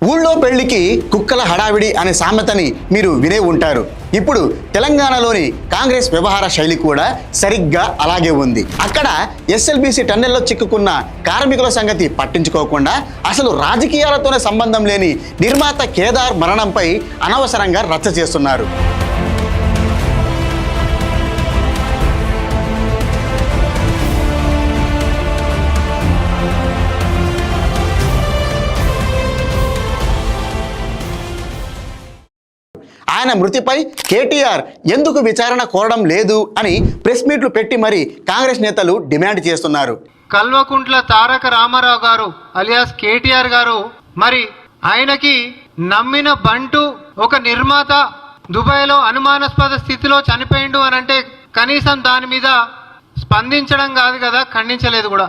ఊళ్ళో పెళ్లికి కుక్కల హడావిడి అనే సామెతని మీరు వినే ఉంటారు. ఇప్పుడు తెలంగాణలోని కాంగ్రెస్ వ్యవహార శైలి కూడా సరిగ్గా అలాగే ఉంది. అక్కడ ఎస్ఎల్బీసీ టన్నెల్లో చిక్కుకున్న కార్మికుల సంగతి పట్టించుకోకుండా అసలు రాజకీయాలతోనే సంబంధం లేని నిర్మాత కేదార్ మరణంపై అనవసరంగా రచ్చ చేస్తున్నారు. ఆయన మృతిపై కేటీఆర్ ఎందుకు విచారణ కోరడం లేదు అని ప్రెస్ మీట్లు పెట్టి మరి కాంగ్రెస్ నేతలు డిమాండ్ చేస్తున్నారు. కల్వకుంట్ల తారక రామారావు గారు అలియాస్ కేటీఆర్ గారు, మరి ఆయనకి నమ్మిన బంటు ఒక నిర్మాత దుబాయ్లో అనుమానాస్పద స్థితిలో చనిపోయిండు అని అంటే కనీసం దాని మీద స్పందించడం కాదు కదా, ఖండించలేదు కూడా.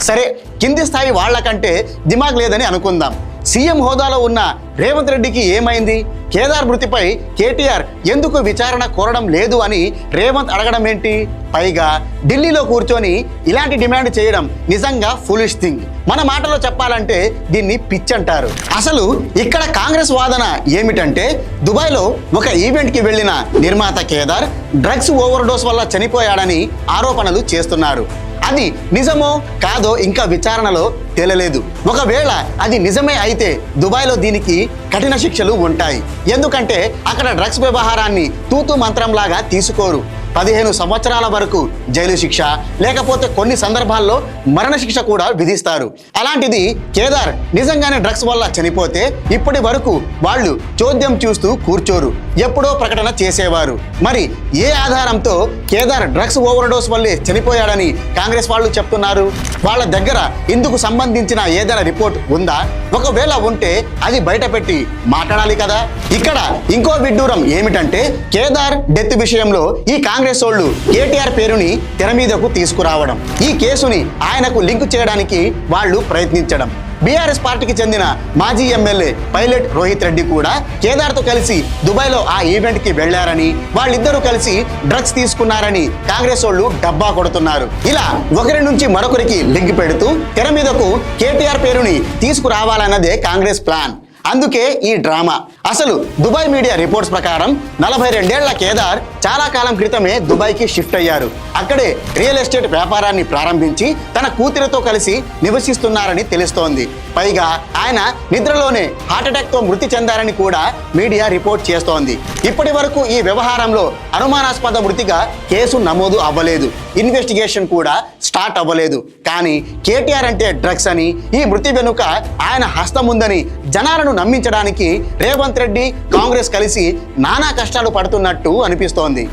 సరే, కింది స్థాయి వాళ్లకంటే దిమాగ్ లేదని అనుకుందాం. సీఎం హోదాలో ఉన్న రేవంత్ రెడ్డికి ఏమైంది? కేదార్ మృతిపై కేటీఆర్ ఎందుకు విచారణ కోరడం లేదు అని రేవంత్ అడగడం ఏంటి? పైగా ఢిల్లీలో కూర్చొని ఇలాంటి డిమాండ్ చేయడం నిజంగా ఫులిష్ థింగ్. మన మాటలో చెప్పాలంటే దీన్ని పిచ్ అంటారు. అసలు ఇక్కడ కాంగ్రెస్ వాదన ఏమిటంటే, దుబాయ్లో ఒక ఈవెంట్కి వెళ్ళిన నిర్మాత కేదార్ డ్రగ్స్ ఓవర్ డోస్ వల్ల చనిపోయాడని ఆరోపణలు చేస్తున్నారు. అది నిజమో కాదో ఇంకా విచారణలో తేలలేదు. ఒకవేళ అది నిజమే అయితే దుబాయ్లో దీనికి కఠిన శిక్షలు ఉంటాయి. ఎందుకంటే అక్కడ డ్రగ్స్ వ్యవహారాన్ని తూతూ మంత్రంలాగా తీసుకోరు. 15 సంవత్సరాల వరకు జైలు శిక్ష, లేకపోతే కొన్ని సందర్భాల్లో మరణశిక్ష కూడా విధిస్తారు. అలాంటిది కేదార్ నిజంగానే డ్రగ్స్ వల్ల చనిపోతే ఇప్పటి వరకు వాళ్ళు చోద్యం చూస్తూ కూర్చోరు, ఎప్పుడో ప్రకటన చేసేవారు. మరి ఏ ఆధారంతో కేదార్ డ్రగ్స్ ఓవర్ డోస్ వల్లే చనిపోయాడని కాంగ్రెస్ వాళ్ళు చెప్తున్నారు? వాళ్ళ దగ్గర ఇందుకు సంబంధించిన ఏదైనా రిపోర్ట్ ఉందా? ఒకవేళ ఉంటే అది బయట పెట్టి మాట్లాడాలి కదా. ఇక్కడ ఇంకో విడ్డూరం ఏమిటంటే, కేదార్ డెత్ విషయంలో ఈ కాంగ్రెస్ వాళ్ళు కేటీఆర్ పేరుని తెర మీదకు తీసుకురావడం, ఈ కేసుని ఆయనకు లింక్ చేయడానికి వాళ్ళు ప్రయత్నించడం. బీఆర్ఎస్ పార్టీకి చెందిన మాజీ ఎమ్మెల్యే పైలట్ రోహిత్ రెడ్డి కూడా కేదార్తో కలిసి దుబాయ్లో ఆ ఈవెంట్కి వెళ్లారని, వాళ్ళిద్దరూ కలిసి డ్రగ్స్ తీసుకున్నారని కాంగ్రెస్ వాళ్ళు డబ్బా కొడుతున్నారు. ఇలా ఒకరి నుంచి మరొకరికి లింక్ పెడుతూ తెర మీదకు కేటీఆర్ పేరుని తీసుకురావాలన్నదే కాంగ్రెస్ ప్లాన్. అందుకే ఈ డ్రామా. అసలు దుబాయ్ మీడియా రిపోర్ట్స్ ప్రకారం 42 ఏళ్ల కేదార్ చాలా కాలం క్రితమే దుబాయ్కి షిఫ్ట్ అయ్యారు. అక్కడే రియల్ ఎస్టేట్ వ్యాపారాన్ని ప్రారంభించి తన కూతురితో కలిసి నివసిస్తున్నారని తెలుస్తోంది. పైగా ఆయన నిద్రలోనే హార్ట్అటాక్తో మృతి చెందారని కూడా మీడియా రిపోర్ట్ చేస్తోంది. ఇప్పటి వరకు ఈ వ్యవహారంలో అనుమానాస్పద మృతిగా కేసు నమోదు అవ్వలేదు, ఇన్వెస్టిగేషన్ కూడా స్టార్ట్ అవ్వలేదు. కానీ కేటీఆర్ అంటే డ్రగ్స్ అని, ఈ మృతి వెనుక ఆయన హస్తం ఉందని జనాలను నమ్మించడానికి రేవంత్ రెడ్డి కాంగ్రెస్ కలిసి నానా కష్టాలు పడుతున్నట్టు అనిపిస్తోంది.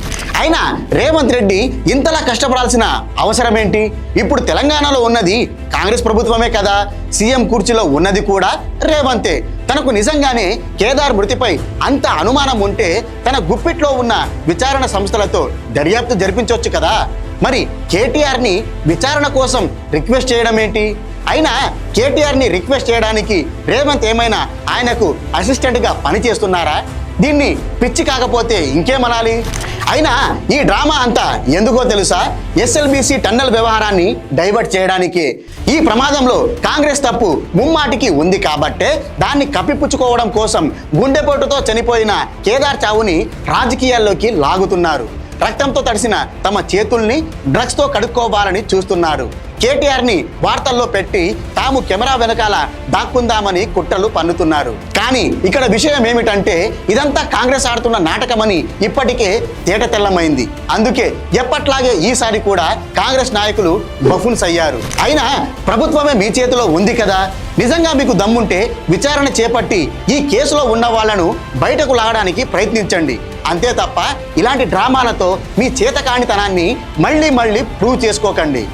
అయినా రేవంత్ రెడ్డి ఇంతలా కష్టపడాల్సిన అవసరం ఏంటి? ఇప్పుడు తెలంగాణలో ఉన్నది కాంగ్రెస్ ప్రభుత్వమే కదా, సీఎం కుర్చీలో ఉన్నది కూడా రేవంతే. తనకు నిజంగానే కేదార్ మృతిపై అంత అనుమానం ఉంటే తన గుప్పిట్లో ఉన్న విచారణ సంస్థలతో దర్యాప్తు జరిపించవచ్చు కదా. మరి కేటీఆర్ని విచారణ కోసం రిక్వెస్ట్ చేయడం ఏంటి? అయినా కేటీఆర్ని రిక్వెస్ట్ చేయడానికి రేవంత్ ఏమైనా ఆయనకు అసిస్టెంట్గా పనిచేస్తున్నారా? దీన్ని పిచ్చి కాకపోతే ఇంకేమనాలి? అయినా ఈ డ్రామా అంతా ఎందుకో తెలుసా? ఎస్ఎల్బీసీ టన్నెల్ వ్యవహారాన్ని డైవర్ట్ చేయడానికి. ఈ ప్రమాదంలో కాంగ్రెస్ తప్పు ముమ్మాటికి ఉంది కాబట్టే దాన్ని కప్పిపుచ్చుకోవడం కోసం గుండెపోటుతో చనిపోయిన కేదార్ చావుని రాజకీయాల్లోకి లాగుతున్నారు. రక్తంతో తడిసిన తమ చేతుల్ని డ్రగ్స్తో కడుక్కోవాలని చూస్తున్నారు. కేటీఆర్ని వార్తల్లో పెట్టి తాము కెమెరా వెనకాల దాక్కుందామని కుట్రలు పన్నుతున్నారు. కానీ ఇక్కడ విషయం ఏమిటంటే, ఇదంతా కాంగ్రెస్ ఆడుతున్న నాటకమని ఇప్పటికే తేట తెల్లమైంది. అందుకే ఎప్పట్లాగే ఈసారి కూడా కాంగ్రెస్ నాయకులు బఫున్స్ అయ్యారు. అయినా ప్రభుత్వమే మీ చేతిలో ఉంది కదా, నిజంగా మీకు దమ్ముంటే విచారణ చేపట్టి ఈ కేసులో ఉన్న వాళ్లను బయటకు లాగడానికి ప్రయత్నించండి. అంతే తప్ప ఇలాంటి డ్రామాలతో మీ చేతకానితనాన్ని మళ్ళీ ప్రూవ్ చేసుకోకండి.